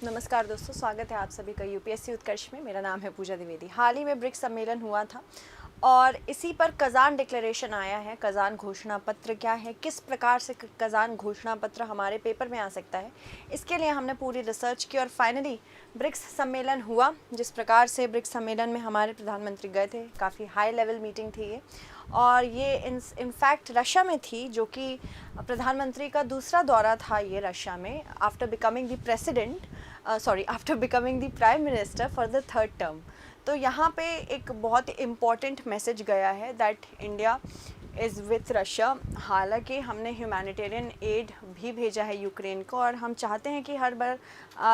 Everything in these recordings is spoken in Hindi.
नमस्कार दोस्तों, स्वागत है आप सभी का यूपीएससी उत्कर्ष में। मेरा नाम है पूजा द्विवेदी। हाल ही में ब्रिक्स सम्मेलन हुआ था और इसी पर कज़ान डिक्लेरेशन आया है। कज़ान घोषणा पत्र क्या है, किस प्रकार से कज़ान घोषणा पत्र हमारे पेपर में आ सकता है, इसके लिए हमने पूरी रिसर्च की और फाइनली ब्रिक्स सम्मेलन हुआ। जिस प्रकार से ब्रिक्स सम्मेलन में हमारे प्रधानमंत्री गए थे, काफ़ी हाई लेवल मीटिंग थी ये, और ये इनफैक्ट रशिया में थी, जो कि प्रधानमंत्री का दूसरा दौरा था ये रशिया में, after becoming the president after becoming the prime minister for the third term. तो यहाँ पे एक बहुत इम्पॉर्टेंट मैसेज गया है that India is with Russia. हालांकि हमने ह्यूमैनिटेरियन एड भी भेजा है यूक्रेन को, और हम चाहते हैं कि हर बार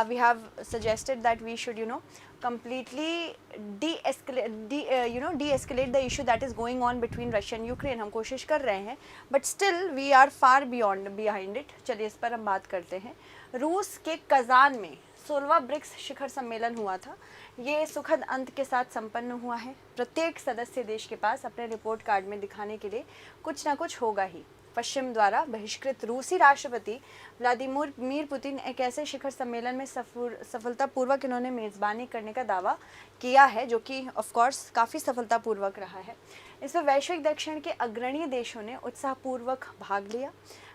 we have suggested that we should completely de-escalate the issue that is going on between Russia and Ukraine। हम कोशिश कर रहे हैं, but still we are far behind it। चलिए इस पर हम बात करते हैं। रूस के कज़ान में 16वां ब्रिक्स शिखर सम्मेलन हुआ था। ये सुखद अंत के साथ संपन्न हुआ है। प्रत्येक सदस्य देश के पास अपने रिपोर्ट कार्ड में दिखाने के लिए कुछ ना कुछ होगा ही। पश्चिम द्वारा बहिष्कृत रूसी राष्ट्रपति व्लादिमीर पुतिन एक ऐसे शिखर सम्मेलन में सफलतापूर्वक इन्होंने मेज़बानी करने का दावा किया है, जो कि ऑफ कोर्स काफ़ी सफलतापूर्वक रहा है। इसमें वैश्विक दक्षिण के अग्रणी देशों ने उत्साहपूर्वक भाग लिया।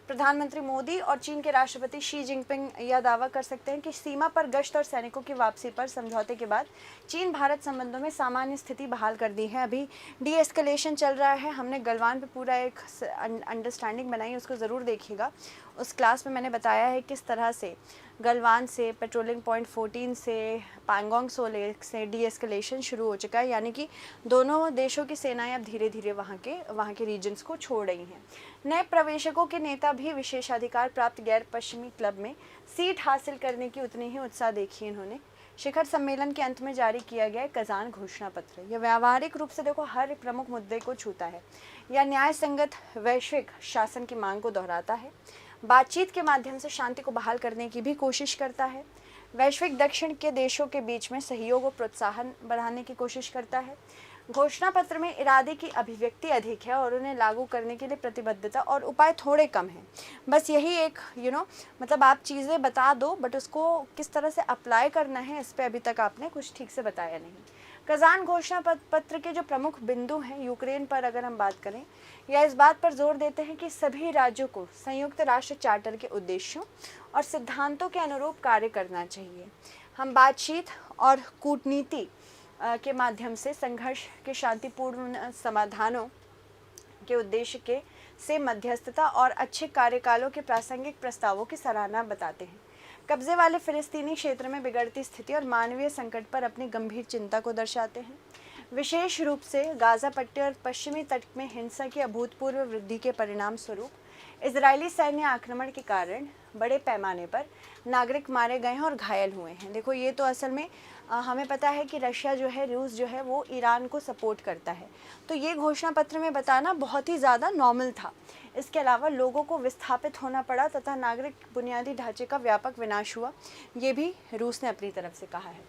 प्रधानमंत्री मोदी और चीन के राष्ट्रपति शी जिनपिंग यह दावा कर सकते हैं कि सीमा पर गश्त और सैनिकों की वापसी पर समझौते के बाद चीन भारत संबंधों में सामान्य स्थिति बहाल कर दी है। अभी डी एस्केलेशन चल रहा है। हमने गलवान पे पूरा एक अंडरस्टैंडिंग बनाई, उसको ज़रूर देखिएगा। उस क्लास में मैंने बताया है किस तरह से गलवान से, पेट्रोलिंग पॉइंट 14 से, पैंगोंग सो लेक से डी एस्केलेशन शुरू हो चुका है, यानी कि दोनों देशों की सेनाएं अब धीरे धीरे वहाँ के रीजन्स को छोड़ रही हैं। नए प्रवेशकों के नेता भी विशेषाधिकार प्राप्त गैर पश्चिमी क्लब में सीट हासिल करने की उतनी ही उत्साह देखी इन्होंने। शिखर सम्मेलन के अंत में जारी किया गया कज़ान घोषणा पत्र, यह व्यावहारिक रूप से हर प्रमुख मुद्दे को छूता है। यह न्याय संगत वैश्विक शासन की मांग को दोहराता है, बातचीत के माध्यम से शांति को बहाल करने की भी कोशिश करता है, वैश्विक दक्षिण के देशों के बीच में सहयोग और प्रोत्साहन बढ़ाने की कोशिश करता है। घोषणा पत्र में इरादे की अभिव्यक्ति अधिक है और उन्हें लागू करने के लिए प्रतिबद्धता और उपाय थोड़े कम हैं। बस यही एक मतलब आप चीज़ें बता दो, बट उसको किस तरह से अप्लाई करना है इस पर अभी तक आपने कुछ ठीक से बताया नहीं। कज़ान घोषणा पत्र के जो प्रमुख बिंदु हैं, यूक्रेन पर अगर हम बात करें, या इस बात पर जोर देते हैं कि सभी राज्यों को संयुक्त राष्ट्र चार्टर के उद्देश्यों और सिद्धांतों के अनुरूप कार्य करना चाहिए। हम बातचीत और कूटनीति के माध्यम से संघर्ष के शांतिपूर्ण समाधानों के उद्देश्य से मध्यस्थता और अच्छे कार्यकालों के प्रासंगिक प्रस्तावों की सराहना बताते हैं। कब्जे वाले फिलिस्तीनी क्षेत्र में बिगड़ती स्थिति और मानवीय संकट पर अपनी गंभीर चिंता को दर्शाते हैं। विशेष रूप से गाज़ा पट्टी और पश्चिमी तट में हिंसा की अभूतपूर्व वृद्धि के परिणाम स्वरूप इजरायली सैन्य आक्रमण के कारण बड़े पैमाने पर नागरिक मारे गए हैं और घायल हुए हैं। देखो, ये तो असल में हमें पता है कि रशिया रूस वो ईरान को सपोर्ट करता है, तो ये घोषणा पत्र में बताना बहुत ही ज़्यादा नॉर्मल था। इसके अलावा लोगों को विस्थापित होना पड़ा तथा नागरिक बुनियादी ढांचे का व्यापक विनाश हुआ, ये भी रूस ने अपनी तरफ से कहा है।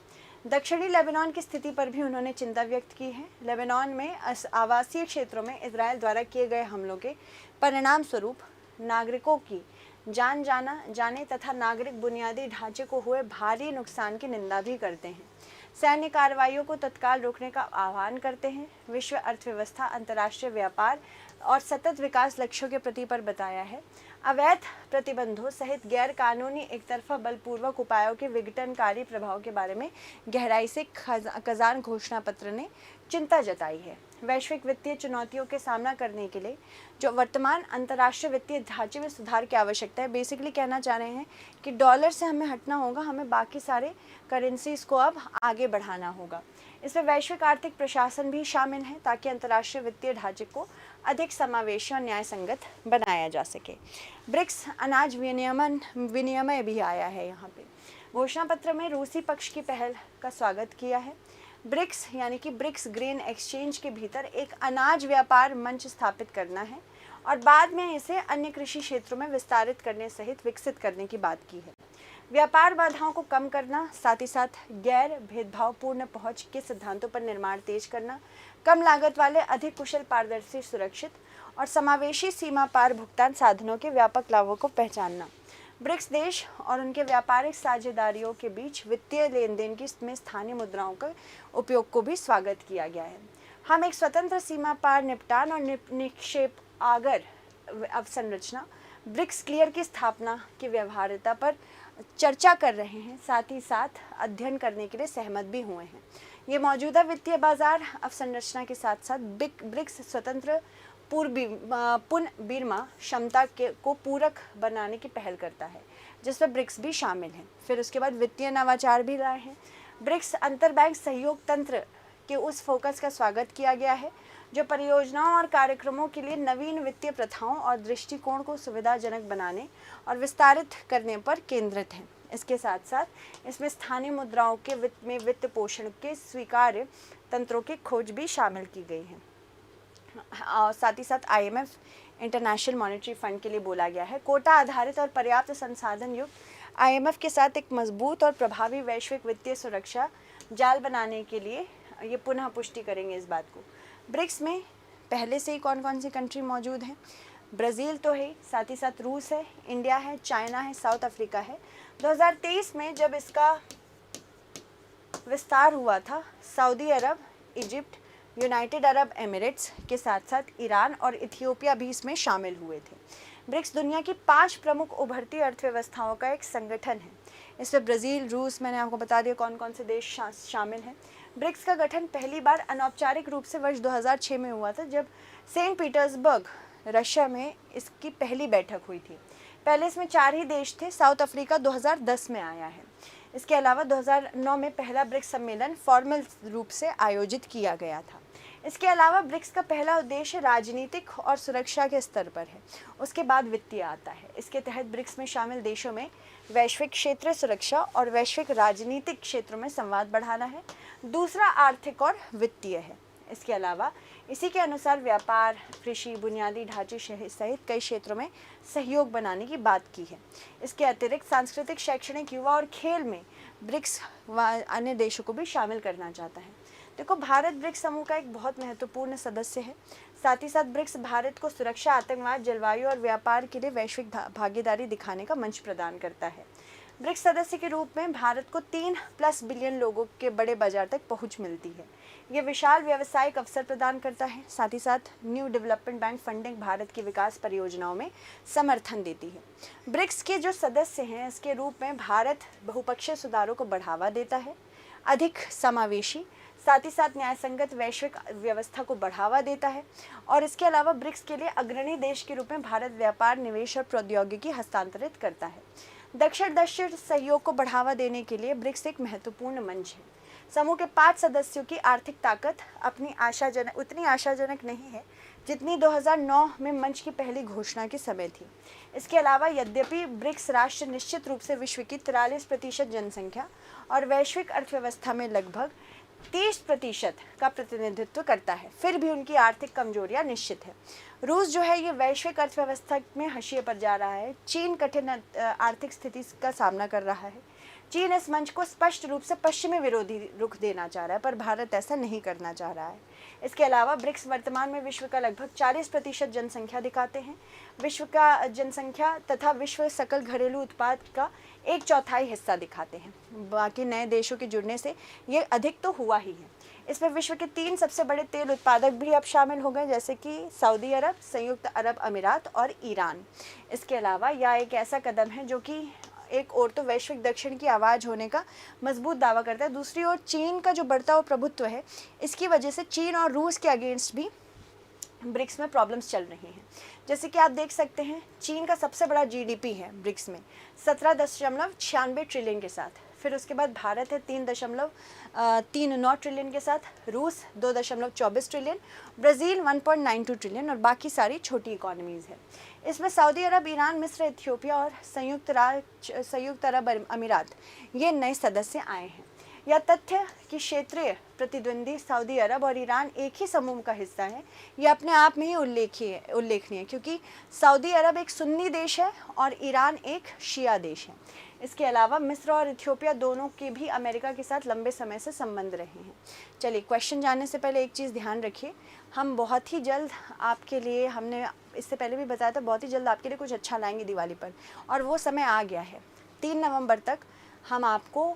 दक्षिणी लेबनान की स्थिति पर भी उन्होंने चिंता व्यक्त की है। लेबनान में आवासीय क्षेत्रों में इजरायल द्वारा किए गए हमलों के परिणाम स्वरूप नागरिकों की जान जाने तथा नागरिक बुनियादी ढांचे को हुए भारी नुकसान की निंदा भी करते हैं। सैन्य कार्रवाइयों को तत्काल रोकने का आह्वान करते हैं। विश्व अर्थव्यवस्था, अंतर्राष्ट्रीय व्यापार और सतत विकास लक्ष्यों के प्रति पर बताया है। अवैध प्रतिबंधों सहित गैर कानूनी एक तरफा बलपूर्वक उपायों के विघटनकारी प्रभाव के बारे में गहराई से कज़ान घोषणा पत्र ने चिंता जताई है। वैश्विक वित्तीय चुनौतियों के सामना करने के लिए जो वर्तमान अंतर्राष्ट्रीय वित्तीय ढांचे में सुधार की आवश्यकता है, बेसिकली कहना चाह रहे हैं कि डॉलर से हमें हटना होगा, हमें बाकी सारे करेंसीज को अब आगे बढ़ाना होगा। इसमें वैश्विक आर्थिक प्रशासन भी शामिल है ताकि अंतर्राष्ट्रीय वित्तीय ढांचे को अधिक समावेशी और न्याय संगत बनाया जा सके। ब्रिक्स अनाज विनिमय भी आया है यहाँ पे। घोषणा पत्र में रूसी पक्ष की पहल का स्वागत किया है। ब्रिक्स यानी कि ब्रिक्स ग्रेन एक्सचेंज के भीतर एक अनाज व्यापार मंच स्थापित करना है और बाद में इसे अन्य कृषि क्षेत्रों में विस्तारित करने सहित विकसित करने की बात की है। व्यापार बाधाओं को कम करना, साथ ही साथ गैर भेदभावपूर्ण पहुंच के सिद्धांतों पर निर्माण तेज करना, कम लागत वाले, अधिक कुशल, पारदर्शी, सुरक्षित और समावेशी सीमा पार भुगतान साधनों के व्यापक लाभों को पहचानना, ब्रिक्स देश और उनके व्यापारिक साझेदारियों के बीच वित्तीय लेन देन की में स्थानीय मुद्राओं के उपयोग को भी स्वागत किया गया है। हम एक स्वतंत्र सीमा पार निपटान और निक्षेप आगर अवसंरचना ब्रिक्स क्लियर की स्थापना की व्यवहार्यता पर चर्चा कर रहे हैं, साथ ही साथ अध्ययन करने के लिए सहमत भी हुए हैं। ये मौजूदा वित्तीय बाजार अवसंरचना के साथ साथ ब्रिक्स स्वतंत्र पुनर्विनिमय क्षमता को पूरक बनाने की पहल करता है, जिसमें ब्रिक्स भी शामिल हैं। फिर उसके बाद वित्तीय नवाचार भी लाए हैं। ब्रिक्स अंतरबैंक सहयोग तंत्र के उस फोकस का स्वागत किया गया है जो परियोजनाओं और कार्यक्रमों के लिए नवीन वित्तीय प्रथाओं और दृष्टिकोण को सुविधाजनक बनाने और विस्तारित करने पर केंद्रित है। इसके साथ साथ इसमें स्थानीय मुद्राओं के वित्त पोषण के स्वीकार्य तंत्रों की खोज भी शामिल की गई है। साथ ही साथ IMF इंटरनेशनल मॉनेटरी फंड के लिए बोला गया है। कोटा आधारित और पर्याप्त संसाधन युक्त IMF के साथ एक मजबूत और प्रभावी वैश्विक वित्तीय सुरक्षा जाल बनाने के लिए ये पुनः पुष्टि करेंगे इस बात को। ब्रिक्स में पहले से ही कौन कौन सी कंट्री मौजूद हैं? ब्राज़ील तो है, साथ ही साथ रूस है, इंडिया है, चाइना है, साउथ अफ्रीका है। 2023 में जब इसका विस्तार हुआ था, सऊदी अरब, इजिप्ट, यूनाइटेड अरब एमिरेट्स के साथ साथ ईरान और इथियोपिया भी इसमें शामिल हुए थे। ब्रिक्स दुनिया की 5 प्रमुख उभरती अर्थव्यवस्थाओं का एक संगठन है। इसमें ब्राज़ील, रूस, मैंने आपको बता दिया कौन कौन से देश शामिल हैं। ब्रिक्स का गठन पहली बार अनौपचारिक रूप से वर्ष 2006 में हुआ था, जब सेंट पीटर्सबर्ग, रशिया में इसकी पहली बैठक हुई थी। पहले इसमें 4 ही देश थे। साउथ अफ्रीका 2010 में आया है। इसके अलावा 2009 में पहला ब्रिक्स सम्मेलन फॉर्मल रूप से आयोजित किया गया था। इसके अलावा ब्रिक्स का पहला उद्देश्य राजनीतिक और सुरक्षा के स्तर पर है, उसके बाद वित्तीय आता है। इसके तहत ब्रिक्स में शामिल देशों में वैश्विक क्षेत्रीय सुरक्षा और वैश्विक राजनीतिक क्षेत्रों में संवाद बढ़ाना है। दूसरा आर्थिक और वित्तीय है। इसके अलावा इसी के अनुसार व्यापार, कृषि, बुनियादी ढांचे सहित कई क्षेत्रों में सहयोग बनाने की बात की है। इसके अतिरिक्त सांस्कृतिक, शैक्षणिक, युवा और खेल में ब्रिक्स अन्य देशों को भी शामिल करना चाहता है। देखो, भारत ब्रिक्स समूह का एक बहुत महत्वपूर्ण सदस्य है। साथ ही साथ ब्रिक्स भारत को सुरक्षा, आतंकवाद, जलवायु और व्यापार के लिए वैश्विक भागीदारी दिखाने का मंच प्रदान करता है। ब्रिक्स सदस्य के रूप में भारत को 3+ बिलियन लोगों के बड़े बाजार तक पहुंच मिलती है। ये विशाल व्यावसायिक अवसर प्रदान करता है। साथ ही साथ new development bank funding Bharat की विकास परियोजनाओं में समर्थन देती है। ब्रिक्स के जो सदस्य हैं, इसके रूप में भारत बहुपक्षीय सुधारों को बढ़ावा देता है, अधिक समावेशी, साथ ही साथ न्यायसंगत वैश्विक व्यवस्था को बढ़ावा देता है। और इसके अलावा ब्रिक्स के लिए अग्रणी देश के रूप में भारत व्यापार, निवेश और प्रौद्योगिकी हस्तांतरित करता है। दक्षिण सहयोग को बढ़ावा देने के लिए ब्रिक्स एक महत्वपूर्ण मंच है। समूह के 5 सदस्यों की आर्थिक ताकत उतनी आशाजनक नहीं है जितनी 2009 में मंच की पहली घोषणा के समय थी। इसके अलावा यद्यपि ब्रिक्स राष्ट्र निश्चित रूप से विश्व की 43% जनसंख्या और वैश्विक अर्थव्यवस्था में लगभग 30% का प्रतिनिधित्व करता है, फिर भी उनकी आर्थिक कमजोरियां निश्चित है। रूस जो है ये वैश्विक अर्थव्यवस्था में हाशिए पर जा रहा है। चीन कठिन आर्थिक स्थिति का सामना कर रहा है। चीन इस मंच को स्पष्ट रूप से पश्चिमी विरोधी रुख देना चाह रहा है, पर भारत ऐसा नहीं करना चाह रहा है। इसके अलावा ब्रिक्स वर्तमान में विश्व का लगभग 40% जनसंख्या दिखाते हैं। विश्व का जनसंख्या तथा विश्व सकल घरेलू उत्पाद का 1/4 हिस्सा दिखाते हैं। बाकी नए देशों के जुड़ने से ये अधिक तो हुआ ही है। इसमें विश्व के 3 सबसे बड़े तेल उत्पादक भी अब शामिल हो गए, जैसे कि सऊदी अरब, संयुक्त अरब अमीरात और ईरान। इसके अलावा यह एक ऐसा कदम है जो कि एक ओर तो वैश्विक दक्षिण की आवाज़ होने का मजबूत दावा करता है, दूसरी ओर चीन का जो बढ़ता हुआ प्रभुत्व है, इसकी वजह से चीन और रूस के अगेंस्ट भी ब्रिक्स में प्रॉब्लम्स चल रही हैं। जैसे कि आप देख सकते हैं, चीन का सबसे बड़ा GDP है ब्रिक्स में 17.96 ट्रिलियन के साथ। फिर उसके बाद भारत है 3.39 ट्रिलियन के साथ, रूस 2.24 ट्रिलियन, ब्राज़ील 1.92 ट्रिलियन और बाकी सारी छोटी इकोनॉमीज़ है। इसमें सऊदी अरब, ईरान, मिस्र, इथियोपिया और संयुक्त अरब अमीरात ये नए सदस्य आए हैं। या तथ्य कि क्षेत्रीय प्रतिद्वंदी सऊदी अरब और ईरान एक ही समूह का हिस्सा है, ये अपने आप में ही उल्लेखनीय है क्योंकि सऊदी अरब एक सुन्नी देश है और ईरान एक शिया देश है। इसके अलावा मिस्र और इथियोपिया दोनों के भी अमेरिका के साथ लंबे समय से संबंध रहे हैं। चलिए क्वेश्चन जानने से पहले एक चीज़ ध्यान रखिए, हम बहुत ही जल्द आपके लिए, हमने इससे पहले भी बताया था, बहुत ही जल्द आपके लिए कुछ अच्छा लाएंगे दिवाली पर, और वो समय आ गया है। 3 नवंबर तक हम आपको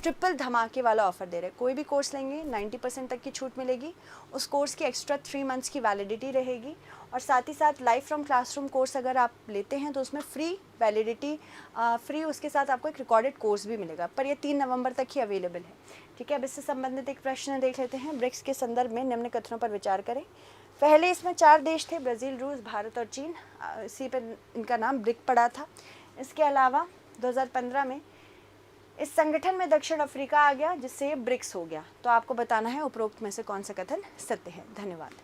ट्रिपल धमाके वाला ऑफ़र दे रहे हैं। कोई भी कोर्स लेंगे 90% तक की छूट मिलेगी, उस कोर्स की एक्स्ट्रा 3 मंथ्स की वैलिडिटी रहेगी, और साथ ही साथ लाइव फ्रॉम क्लासरूम कोर्स अगर आप लेते हैं तो उसमें फ्री वैलिडिटी फ्री, उसके साथ आपको एक रिकॉर्डेड कोर्स भी मिलेगा, पर ये 3 नवंबर तक ही अवेलेबल है। ठीक है, अब इससे संबंधित एक प्रश्न देख लेते हैं। ब्रिक्स के संदर्भ में निम्न कथनों पर विचार करें। पहले इसमें 4 देश थे, ब्राज़ील, रूस, भारत और चीन, इसी पर इनका नाम ब्रिक पड़ा था। इसके अलावा 2015 में इस संगठन में दक्षिण अफ्रीका आ गया, जिससे ये ब्रिक्स हो गया। तो आपको बताना है उपरोक्त में से कौन सा कथन सत्य है। धन्यवाद।